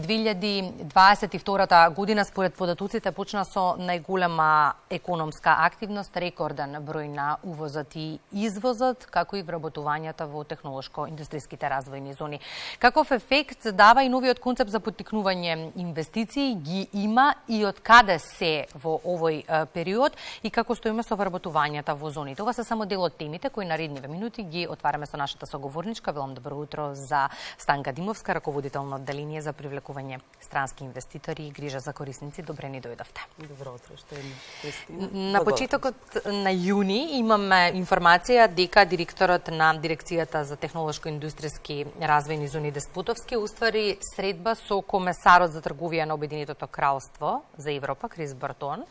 2022 година според податоците почна со најголема економска активност, рекорден број на увозот и извозот, како и вработувањата во технолошко-индустријските развојни зони. Каков ефект дава и новиот концепт за поттикнување инвестиции, ги има и од каде се во овој период и како стоиме со вработувањата во зоните? Ова се само дел од темите кои наредниве минути ги отвараме со нашата соговорничка. Велам добро утро за Станка Димовска, раководител на одделение за привлекување странски инвеститори и грижа за корисници. Добре ни дојдовте. Добро утро, што е Кристина. На почетокот на јуни имаме информација дека директорот на Дирекцијата за технолошко-индустријски развојни зони Деспотовски уствари средба со комесарот за трговија на Обединетото кралство за Европа Крис Бартон.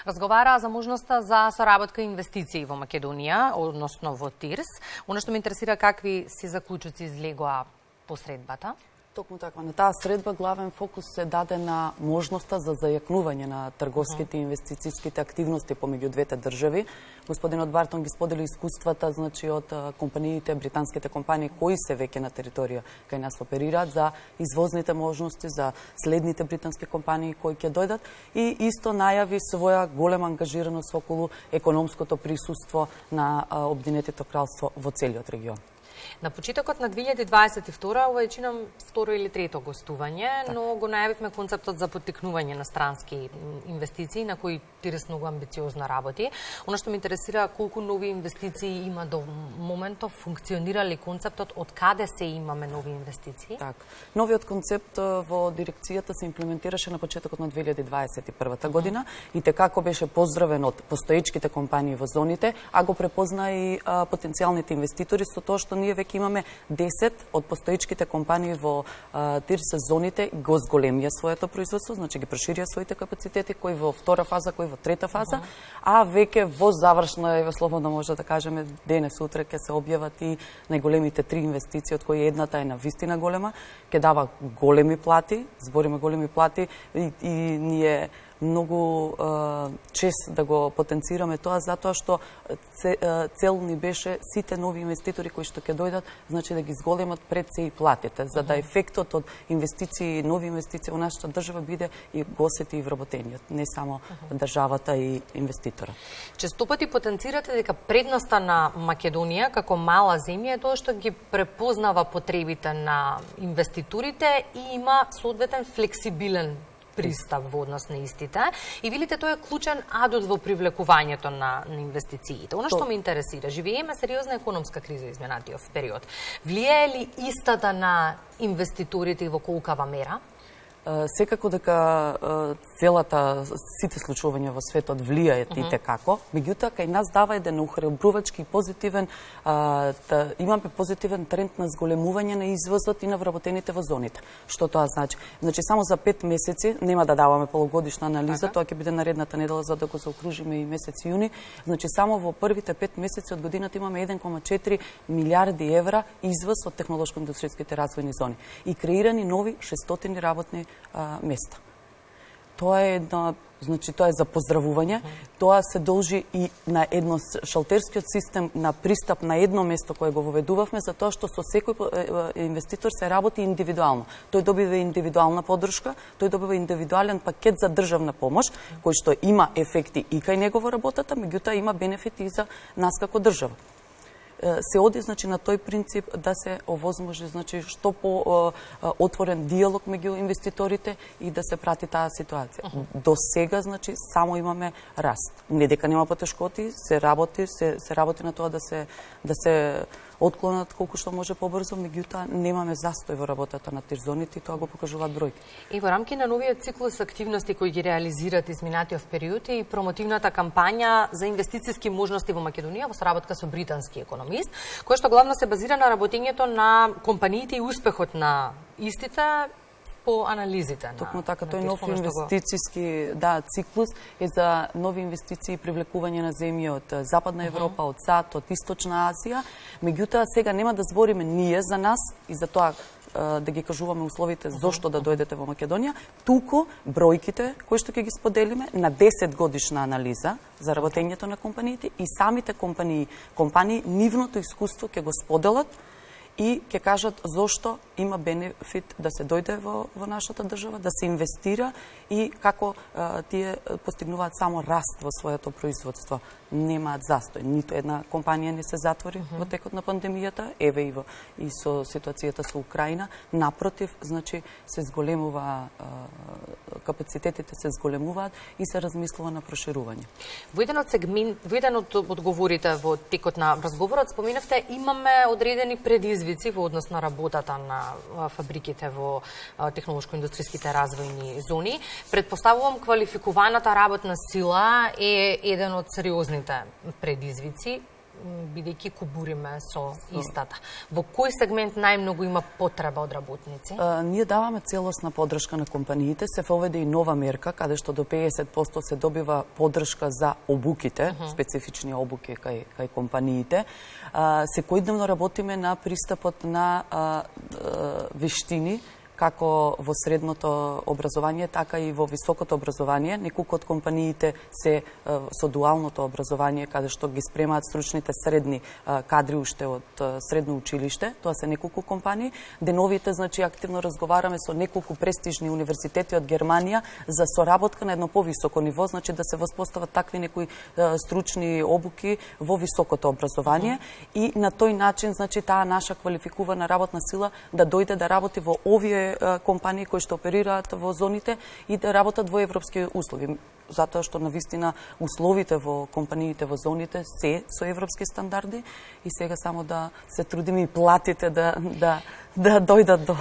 Разговараа за можноста за соработка и инвестиции во Македонија, односно во ТИРС. Оно што ме интересира, какви си заклучоци излегоа по средбата? Токму така, на таа средба главен фокус се даде на можноста за зајакнување на трговските и инвестицијските активности помеѓу двете држави. Господинот Бартон ги сподели искуствата, значи, од компаниите, британските компании кои се веќе на територија кај нас оперираат, за извозните можности, за следните британски компании кои ќе дојдат, и исто најави своја голема ангажираност околу економското присуство на Обединетото кралство во целиот регион. На почетокот на 2022, ова е чинам второ или трето гостување, но го најавивме концептот за поттикнување на странски инвестиции, на кои ТИРС многу амбициозно работи. Оно што ме интересира, колку нови инвестиции има до моментов, функционира ли концептот, од каде се имаме нови инвестиции? Так. Новиот концепт во дирекцијата се имплементираше на почетокот на 2021 година и како беше поздравен од постоечките компании во зоните, а го препозна и потенцијалните инвеститори со тоа што ние веќе имаме 10 од постоечките компании во ТИРС зоните го зголемија своето производство, значи ги проширија своите капацитети, кои во втора фаза, кои во трета фаза, а веќе во завршна, еве слободно може да кажеме, денес утре ќе се објават и најголемите 3 инвестиции, од кои едната е на вистина голема, ќе дава големи плати, збориме големи плати, и ние многу чест да го потенцираме тоа, затоа што цел ни беше сите нови инвеститори кои што ќе дојдат, значи да ги зголемат пред се и платите, за да ефектот од инвестиции, нови инвестиции во нашата држава биде и го осети и вработениот, не само државата и инвеститорот. Често пати потенцирате дека предноста на Македонија како мала земја е тоа што ги препознава потребите на инвеститорите и има соодветен флексибилен пристап во однос на истите. И велите, тоа е клучен адут во привлекувањето на инвестициите. Оно што ме интересира, живееме сериозна економска криза изминатиот период. Влијае ли истата на инвеститорите и во колкава мера? Секако дека сите случувања во светот влијаат и како, меѓутоа кај нас дава еден охрабрувачки и позитивен, имаме позитивен тренд на зголемување на извозот и на вработените во зоните. Што тоа значи? Значи само за 5 месеци, нема да даваме полугодишна анализа, тоа ќе биде наредната недела за да го заокружиме и месец јуни. Значи само во првите 5 месеци од годината имаме 1,4 милиарди евра извоз од технолошко-индустријските развојни зони и креирани нови 600 работни места. Тоа е тоа е за поздравување. Тоа се должи и на едно шалтерскиот систем на пристап на едно место кое го воведувавме, затоа што со секој инвеститор се работи индивидуално. Тој добива индивидуална поддршка, тој добива индивидуален пакет за државна помош, кој што има ефекти и кај него во работата, меѓутоа има бенефити и за нас како држава. Се оди, значи, на тој принцип да се овозможи, значи, што по отворен диалог меѓу инвеститорите и да се прати таа ситуација. До сега, значи, само имаме раст. Не дека нема потешкоти, се работи на тоа да се отклонат колку што може побрзо, меѓутоа немаме застој во работата на ТИРС зоните и тоа го покажуваат бројки. И во рамки на новиот циклус активности кои ги реализират изминатиот период и промотивната кампања за инвестициски можности во Македонија во соработка со британски економист, кој што главно се базира на работењето на компаниите и успехот на истите по анализите. Токму така, тој нов инвестициски циклус е за нови инвестиции и привлекување на земји од Западна Европа, од САД, од Источна Азија. Меѓутоа, сега нема да збориме ние за нас и за тоа да ги кажуваме условите зошто да дојдете во Македонија, туку бројките кои што ќе ги споделиме на 10 годишна анализа за работењето на компаниите и самите компании нивното искуство ќе го споделат и ќе кажат зошто има бенефит да се дојде во нашата држава, да се инвестира и како тие постигнуваат само раст во своето производство. Немаат застој. Ниту една компанија не се затвори во текот на пандемијата, еве и со ситуацијата со Украина. Напротив, значи се зголемува капацитетите се зголемуваат и се размислува на проширување. Во еден од одговорите во текот на разговорот споменавте имаме одредени предизвици во однос на работата на фабриките во технолошко-индустријските развојни зони. Предпоставувам квалификуваната работна сила е еден од сериозните предизвици, бидејќи кубуриме со истата. Во кој сегмент најмногу има потреба од работници? Ние даваме целосна подршка на компаниите, се воведе и нова мерка, каде што до 50% се добива подршка за обуките, специфични обуки кај компаниите. Секојдневно работиме на пристапот на вештини, како во средното образование, така и во високото образование. Неколку од компаниите се со дуалното образование, каде што ги спремаат стручните средни кадри уште од средно училиште. Тоа се неколку компании. Деновите, значи, активно разговараме со неколку престижни универзитети од Германија за соработка на едно повисоко ниво, значи да се воспостават такви некои стручни обуки во високото образование и на тој начин, значи, таа наша квалификувана работна сила да дојде да работи во овие компании кои што оперираат во зоните и да работат во европски услови. Затоа што навистина условите во компаниите во зоните се со европски стандарди и сега само да се трудиме и платите да дојдат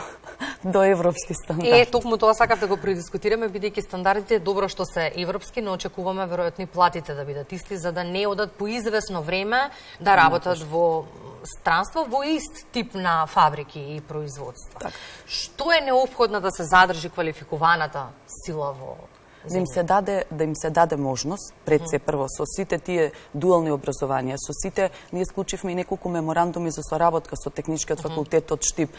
до европски стандарди. Токму тоа сакав да го предискутираме, бидејќи стандардите е добро што се европски, но очекуваме веројатно и платите да бидат исти, за да не одат по извесно време да работат во странство во ист тип на фабрики и производства. Так. Што е неопходно да се задржи квалификуваната сила во да им се даде можност, пред се прво, со сите тие дуални образованија, со сите, ние склучивме и неколку меморандуми за соработка со Техничкиот факултет од Штип.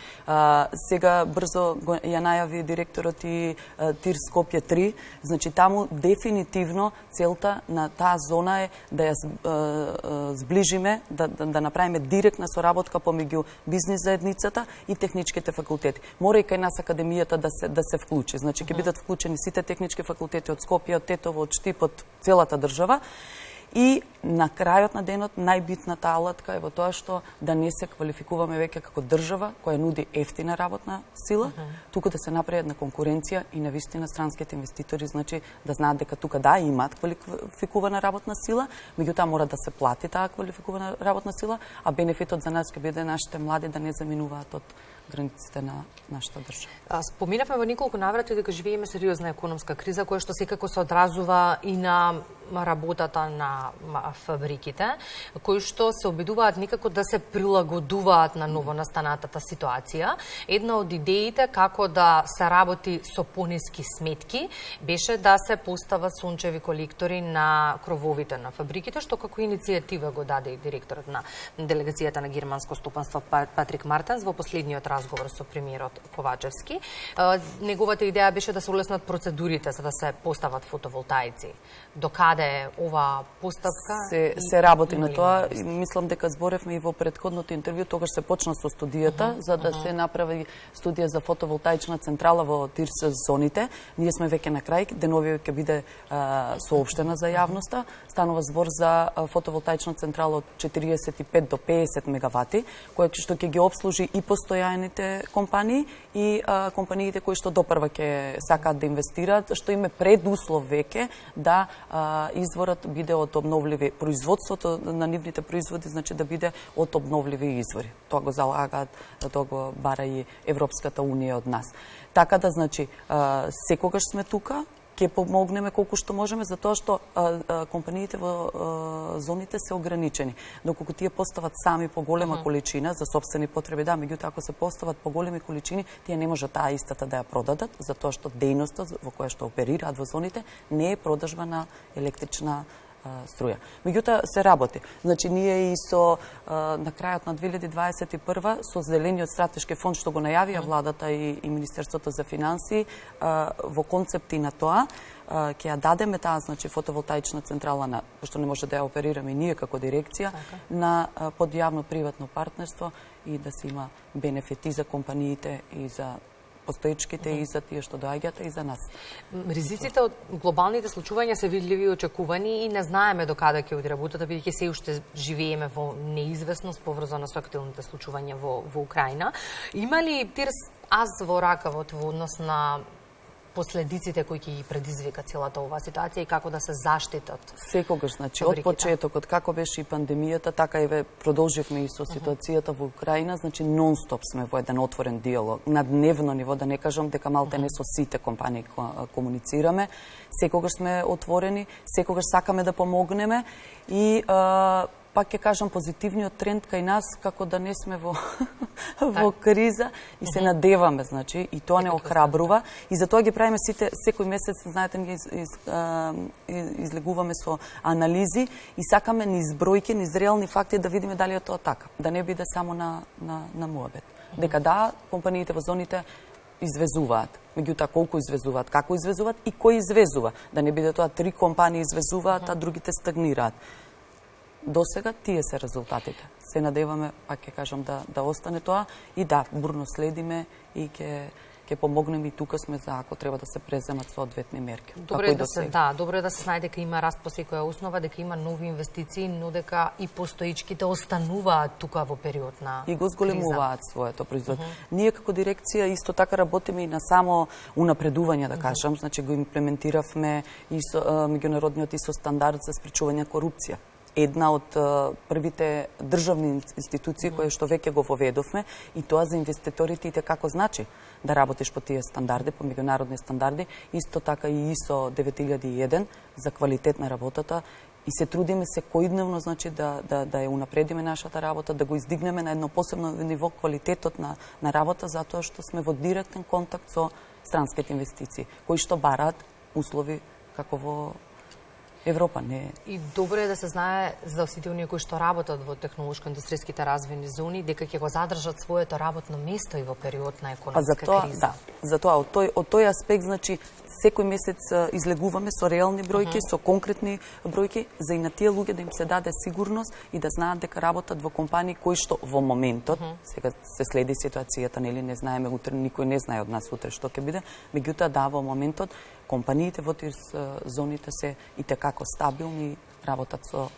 Сега брзо ја најави директорот и ТИР Скопје 3, значи таму дефинитивно целта на таа зона е да ја зближиме, да направиме директна соработка помеѓу бизнис заедницата и техничките факултети. Мора и кај нас академијата да се вклучи. Значи ќе бидат вклучени сите технички факултети од Скопје, од Тетово, од Штип, од целата држава. И на крајот на денот најбитната алатка е во тоа што да не се квалификуваме веќе како држава која нуди ефтина работна сила, туку да се направи една конкуренција и навистина странските инвеститори, значи да знаат дека тука имаат квалификувана работна сила, меѓутоа мора да се плати таа квалификувана работна сила, а бенефитот за нас ќе биде нашите млади да не заминуваат од границите на нашата држава. Споминавме во неколку наврати дека живееме сериозна економска криза, која што секако се одразува и на работата на фабриките, кои што се обидуваат некако да се прилагодуваат на новонастанатата ситуација. Една од идеите како да се работи со пониски сметки беше да се постават сончеви колектори на крововите на фабриките, што како иницијатива го даде и директорот на делегацијата на германско стопанство Патрик Мартенс во последниот разговор со премиерот Ковачевски. Неговата идеја беше да се улеснат процедурите за да се постават фотоволтаици. До каде е ова постапка? Се работи на тоа. Мислам дека зборевме и во претходното интервју, тогаш се почна со студијата, за да се направи студија за фотоволтаична централа во ТИРС зоните. Ние сме веќе на крај, денови ќе биде соопштена за јавноста. Станува збор за фотоволтаична централа од 45 до 50 мегавати, која што ќе ги обслужи и постојаните компании и компаниите кои што допрва ќе сакаат да инвестираат, што име предуслов веќе да изворот биде од обновливи, производството на нивните производи, значи да биде од обновливи извори. Тоа го залагаат, тоа го бара и Европската унија од нас. Така да, значи, секогаш сме тука, ќе помогнеме колку што можеме, затоа што компаниите во зоните се ограничени. Доколку тие постават сами по голема количина за сопствени потреби, меѓутоа ако се постават по големи количини, тие не можат таа истата да ја продадат, затоа што дејноста во која што оперираат во зоните не е продажба на електрична струја. Меѓутоа се работи. Значи ние и со на крајот на 2021 со зелениот стратешки фонд што го најавија владата и Министерството за финансии во концепти на тоа ќе ја дадеме таа, значи, фотоволтаична централа на, пошто не може да ја оперираме и ние како дирекција, на под јавно-приватно партнерство и да се има бенефити за компаниите и за постоечките и за тие што доаѓаат и за нас. Ризиците од глобалните случувања се видливи и очекувани и не знаеме до каде ќе оди работата, бидејќи се уште живееме во неизвестност поврзана со актуелните случувања во Украина. Има ли тирс аз во ракавот во однос на последиците кои ќе ги предизвика целата оваа ситуација и како да се заштитат? Секогаш, значи, од почетокот, како беше и пандемијата, така и продолживме и со ситуацијата во Украина, значи нон-стоп сме во еден отворен диалог, на дневно ниво, да не кажам дека малте не со сите компании комуницираме, секогаш сме отворени, секогаш сакаме да помогнеме и пак ќе кажам позитивниот тренд кај нас како да не сме во во криза и се надеваме, значи, и тоа не охрабрува и затоа ги правиме сите секој месец, знаете, ние излегуваме со анализи и сакаме низ бројки, низ реални факти да видиме дали е тоа така, да не биде само на муабет. Дека да, компаниите во зоните извезуваат. Меѓутоа, колку извезуваат, како извезуваат и кој извезува. Да не биде тоа 3 компании извезуваат, а другите стагнираат. До сега тие се резултатите. Се надеваме, пак ќе кажам, да остане тоа и да, бурно следиме и ќе помогнеме и тука сме за ако треба да се преземат соодветни мерки. Добро е да се знае дека има раст по секоја основа, дека има нови инвестиции, но дека и постоичките остануваат тука во период на и го зголемуваат своето производство. Ние како дирекција исто така работиме и на само унапредување, да кажам, значи го имплементиравме и со меѓународниот ИСО стандард за спречување корупција. Една од првите државни институции кои што веќе го воведовме и тоа за инвеститорите и како значи да работиш по тие стандарди, по меѓународни стандарди, исто така и ИСО 9001 за квалитет на работата и се трудиме секојдневно, значи да ја унапредиме нашата работа, да го издигнеме на едно посебно ниво квалитетот на работа затоа што сме во директен контакт со странските инвестиции кои што бараат услови како во Европа, не. И добро е да се знае за сите оние кои што работат во технолошко-индустријските развојни зони дека ќе го задржат своето работно место и во период на економска криза. Да, затоа од тој аспект, значи секој месец излегуваме со реални бројки, со конкретни бројки за и на тие луѓе да им се даде сигурност и да знаат дека работат во компании кои што во моментот, сега се следи ситуацијата, нели не знаеме утре, никој не знае од нас утре што ќе биде, меѓутоа да во моментот компаниите во тие зоните се и tekako стабилни, работат со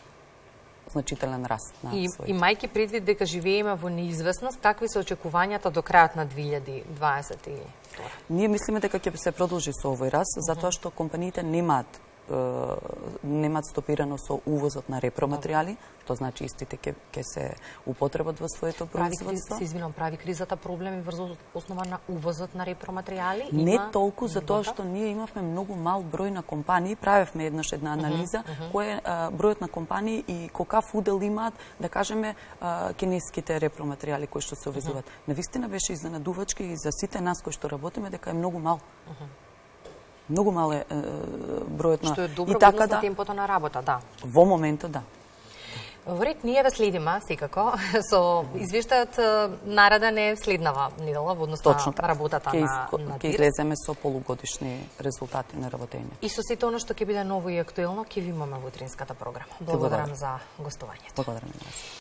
значителен раст на своите. И мајки предвид дека живееме во неизвестност, какви се очекувањата до крајот на 2022? Ние мислиме дека ќе се продолжи со овој раст, затоа што компаниите немаат стопирано со увозот на репроматеријали, тоа значи истите ќе се употребат во своето производство. Се извинувам, прави кризата проблеми врз основа на увозот на репроматеријали? Не толку затоа што ние имавме многу мал број на компании, правевме еднаш една анализа кој е бројот на компании и колкав удел имаат, да кажеме, кинеските репроматеријали кои што се увезуваат. Навистина беше изненадувачки и за сите нас кои што работиме дека е многу мал. Многу мал е бројот на... Што е добро во однос на темпото на работа, да. Во моментот, да. Во ред, ние ве следиме, секако, со извештајот нареден е следнава недела во однос на работата на ДИРС. Ќе излеземе со полугодишни резултати на работење. И со сето оно што ќе биде ново и актуелно, ќе ви имаме во утринската програма. Благодарам за гостувањето. Благодарам на вас.